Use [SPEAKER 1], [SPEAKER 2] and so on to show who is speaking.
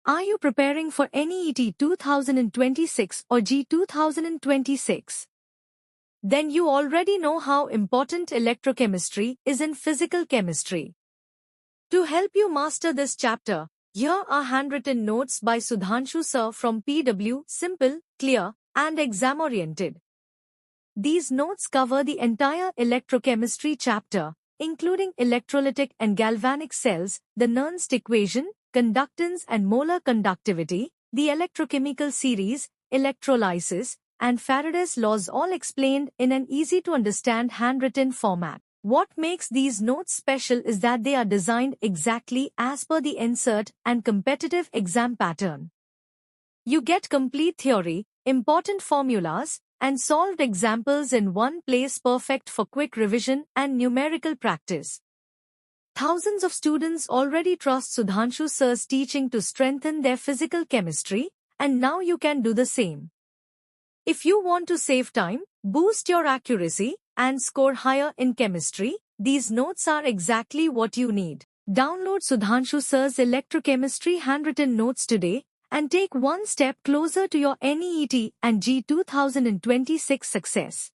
[SPEAKER 1] Are you preparing for NEET 2026 or JEE 2026? Then you already know how important electrochemistry is in physical chemistry. To help you master this chapter, here are handwritten notes by Sudhanshu Sir from PW, simple, clear, and exam-oriented. These notes cover the entire electrochemistry chapter, including electrolytic and galvanic cells, the Nernst equation, conductance and molar conductivity, the electrochemical series, electrolysis, and Faraday's laws, all explained in an easy-to-understand handwritten format. What makes these notes special is that they are designed exactly as per the insert and competitive exam pattern. You get complete theory, important formulas, and solved examples in one place, perfect for quick revision and numerical practice. Thousands of students already trust Sudhanshu Sir's teaching to strengthen their physical chemistry, and now you can do the same. If you want to save time, boost your accuracy, and score higher in chemistry, these notes are exactly what you need. Download Sudhanshu Sir's Electrochemistry Handwritten Notes today and take one step closer to your NEET and JEE 2026 success.